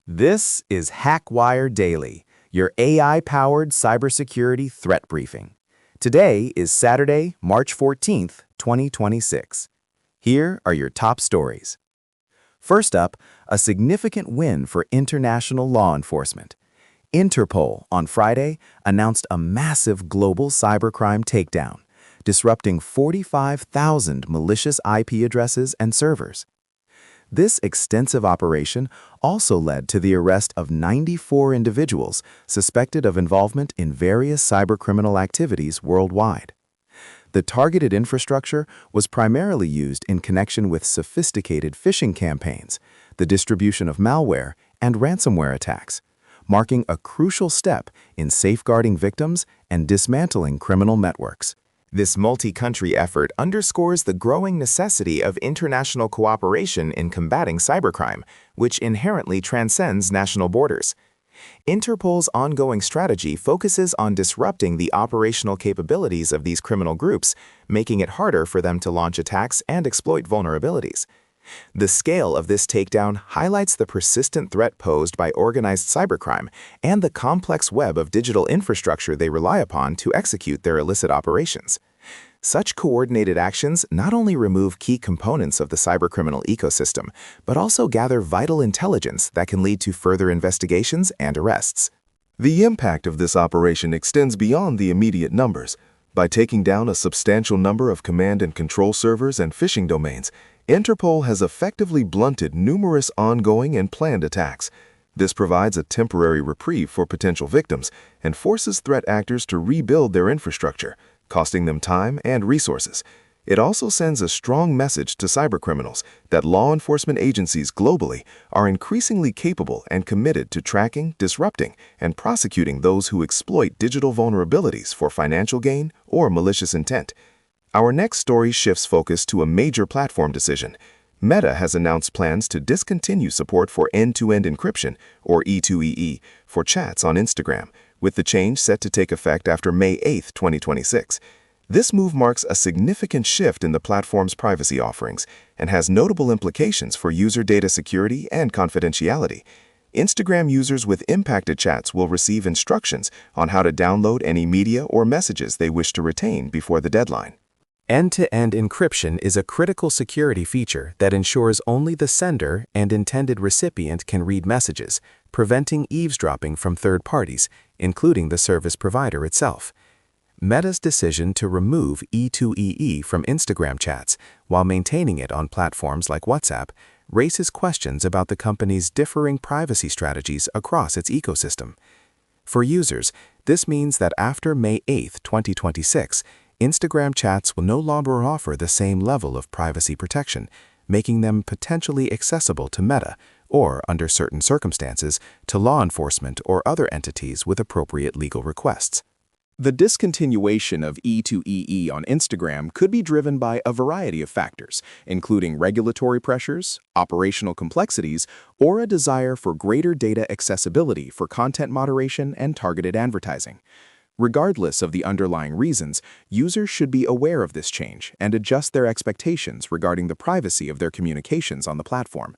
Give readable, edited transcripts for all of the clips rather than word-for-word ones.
This is HackWire Daily, your AI-powered cybersecurity threat briefing. Today is Saturday, March 14th, 2026. Here are your top stories. First up, a significant win for international law enforcement. Interpol, on Friday, announced a massive global cybercrime takedown, disrupting 45,000 malicious IP addresses and servers. This extensive operation also led to the arrest of 94 individuals suspected of involvement in various cybercriminal activities worldwide. The targeted infrastructure was primarily used in connection with sophisticated phishing campaigns, the distribution of malware, and ransomware attacks, marking a crucial step in safeguarding victims and dismantling criminal networks. This multi-country effort underscores the growing necessity of international cooperation in combating cybercrime, which inherently transcends national borders. Interpol's ongoing strategy focuses on disrupting the operational capabilities of these criminal groups, making it harder for them to launch attacks and exploit vulnerabilities. The scale of this takedown highlights the persistent threat posed by organized cybercrime and the complex web of digital infrastructure they rely upon to execute their illicit operations. Such coordinated actions not only remove key components of the cybercriminal ecosystem, but also gather vital intelligence that can lead to further investigations and arrests. The impact of this operation extends beyond the immediate numbers. By taking down a substantial number of command and control servers and phishing domains, Interpol has effectively blunted numerous ongoing and planned attacks. This provides a temporary reprieve for potential victims and forces threat actors to rebuild their infrastructure, costing them time and resources. It also sends a strong message to cybercriminals that law enforcement agencies globally are increasingly capable and committed to tracking, disrupting, and prosecuting those who exploit digital vulnerabilities for financial gain or malicious intent. Our next story shifts focus to a major platform decision. Meta has announced plans to discontinue support for end-to-end encryption, or E2EE, for chats on Instagram, with the change set to take effect after May 8, 2026. This move marks a significant shift in the platform's privacy offerings and has notable implications for user data security and confidentiality. Instagram users with impacted chats will receive instructions on how to download any media or messages they wish to retain before the deadline. End-to-end encryption is a critical security feature that ensures only the sender and intended recipient can read messages, preventing eavesdropping from third parties, including the service provider itself. Meta's decision to remove E2EE from Instagram chats while maintaining it on platforms like WhatsApp raises questions about the company's differing privacy strategies across its ecosystem. For users, this means that after May 8, 2026, Instagram chats will no longer offer the same level of privacy protection, making them potentially accessible to Meta or, under certain circumstances, to law enforcement or other entities with appropriate legal requests. The discontinuation of E2EE on Instagram could be driven by a variety of factors, including regulatory pressures, operational complexities, or a desire for greater data accessibility for content moderation and targeted advertising. Regardless of the underlying reasons, users should be aware of this change and adjust their expectations regarding the privacy of their communications on the platform.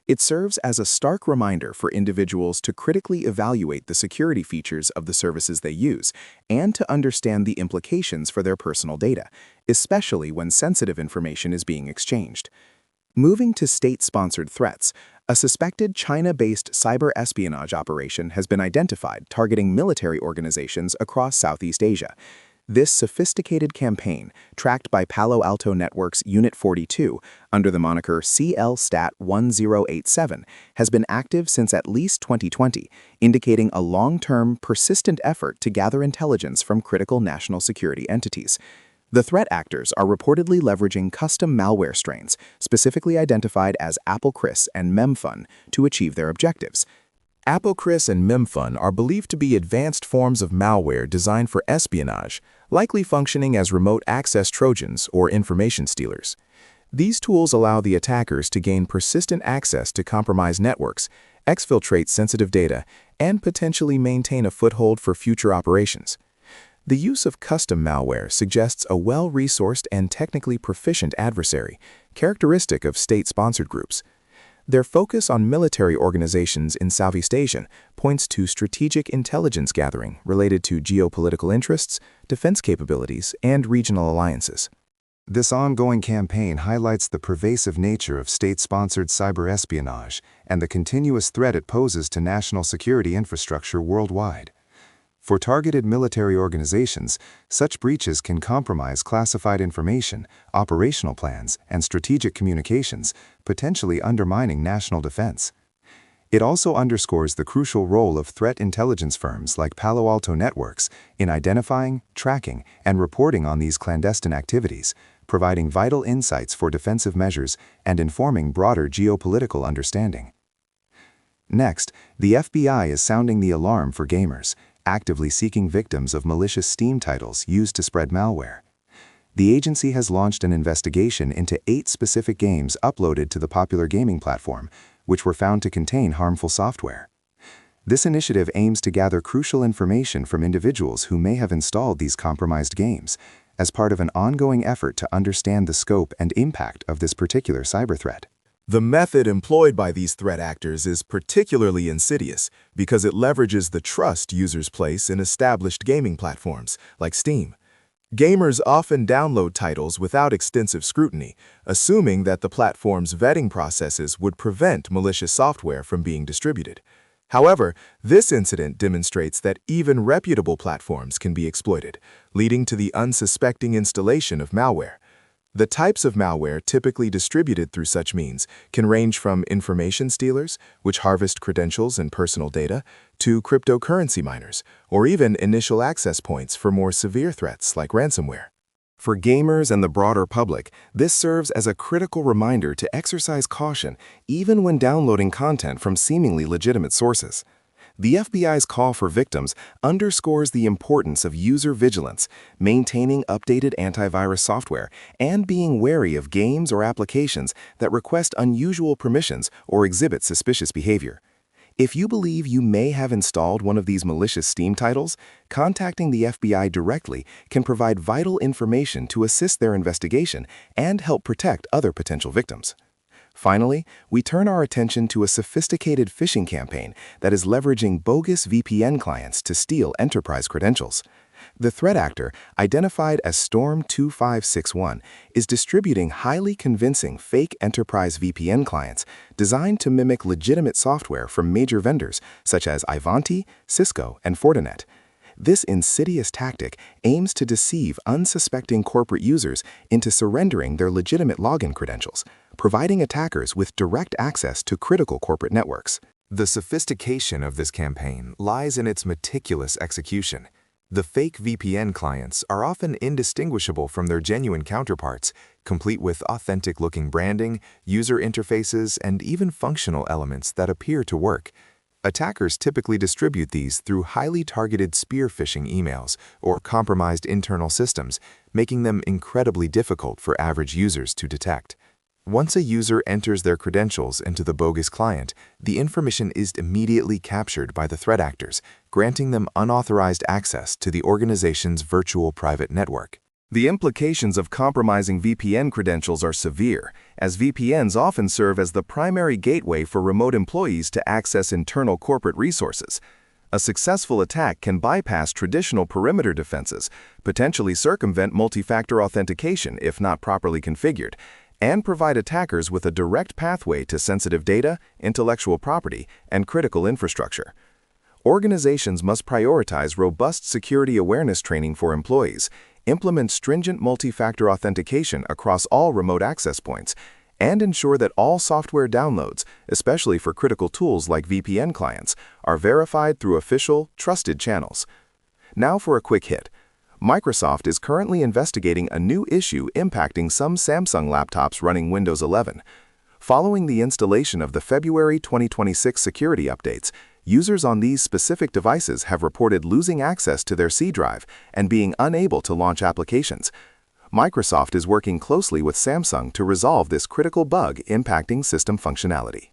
It serves as a stark reminder for individuals to critically evaluate the security features of the services they use and to understand the implications for their personal data, especially when sensitive information is being exchanged. Moving to state-sponsored threats, a suspected China-based cyber espionage operation has been identified targeting military organizations across Southeast Asia. This sophisticated campaign, tracked by Palo Alto Network's Unit 42 under the moniker CLStat-1087, has been active since at least 2020, indicating a long-term, persistent effort to gather intelligence from critical national security entities. The threat actors are reportedly leveraging custom malware strains, specifically identified as AppleCris and Memfun, to achieve their objectives. AppleCris and Memfun are believed to be advanced forms of malware designed for espionage, likely functioning as remote access Trojans or information stealers. These tools allow the attackers to gain persistent access to compromised networks, exfiltrate sensitive data, and potentially maintain a foothold for future operations. The use of custom malware suggests a well-resourced and technically proficient adversary, characteristic of state-sponsored groups. Their focus on military organizations in Southeast Asia points to strategic intelligence gathering related to geopolitical interests, defense capabilities, and regional alliances. This ongoing campaign highlights the pervasive nature of state-sponsored cyber espionage and the continuous threat it poses to national security infrastructure worldwide. For targeted military organizations, such breaches can compromise classified information, operational plans, and strategic communications, potentially undermining national defense. It also underscores the crucial role of threat intelligence firms like Palo Alto Networks in identifying, tracking, and reporting on these clandestine activities, providing vital insights for defensive measures and informing broader geopolitical understanding. Next, the FBI is sounding the alarm for gamers, actively seeking victims of malicious Steam titles used to spread malware. The agency has launched an investigation into 8 specific games uploaded to the popular gaming platform, which were found to contain harmful software. This initiative aims to gather crucial information from individuals who may have installed these compromised games, as part of an ongoing effort to understand the scope and impact of this particular cyber threat. The method employed by these threat actors is particularly insidious because it leverages the trust users place in established gaming platforms, like Steam. Gamers often download titles without extensive scrutiny, assuming that the platform's vetting processes would prevent malicious software from being distributed. However, this incident demonstrates that even reputable platforms can be exploited, leading to the unsuspecting installation of malware. The types of malware typically distributed through such means can range from information stealers, which harvest credentials and personal data, to cryptocurrency miners, or even initial access points for more severe threats like ransomware. For gamers and the broader public, this serves as a critical reminder to exercise caution even when downloading content from seemingly legitimate sources. The FBI's call for victims underscores the importance of user vigilance, maintaining updated antivirus software, and being wary of games or applications that request unusual permissions or exhibit suspicious behavior. If you believe you may have installed one of these malicious Steam titles, contacting the FBI directly can provide vital information to assist their investigation and help protect other potential victims. Finally, we turn our attention to a sophisticated phishing campaign that is leveraging bogus VPN clients to steal enterprise credentials. The threat actor, identified as Storm2561, is distributing highly convincing fake enterprise VPN clients designed to mimic legitimate software from major vendors such as Ivanti, Cisco, and Fortinet. This insidious tactic aims to deceive unsuspecting corporate users into surrendering their legitimate login credentials, providing attackers with direct access to critical corporate networks. The sophistication of this campaign lies in its meticulous execution. The fake VPN clients are often indistinguishable from their genuine counterparts, complete with authentic-looking branding, user interfaces, and even functional elements that appear to work. Attackers typically distribute these through highly targeted spear phishing emails or compromised internal systems, making them incredibly difficult for average users to detect. Once a user enters their credentials into the bogus client, the information is immediately captured by the threat actors, granting them unauthorized access to the organization's virtual private network. The implications of compromising VPN credentials are severe, as VPNs often serve as the primary gateway for remote employees to access internal corporate resources. A successful attack can bypass traditional perimeter defenses, potentially circumvent multi-factor authentication if not properly configured, and provide attackers with a direct pathway to sensitive data, intellectual property, and critical infrastructure. Organizations must prioritize robust security awareness training for employees, implement stringent multi-factor authentication across all remote access points, and ensure that all software downloads, especially for critical tools like VPN clients, are verified through official, trusted channels. Now for a quick hit. Microsoft is currently investigating a new issue impacting some Samsung laptops running Windows 11. Following the installation of the February 2026 security updates, users on these specific devices have reported losing access to their C drive and being unable to launch applications. Microsoft is working closely with Samsung to resolve this critical bug impacting system functionality.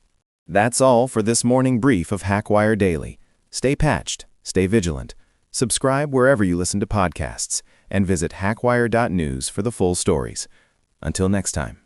That's all for this morning brief of HackWire Daily. Stay patched, stay vigilant. Subscribe wherever you listen to podcasts, and visit hackwire.news for the full stories. Until next time.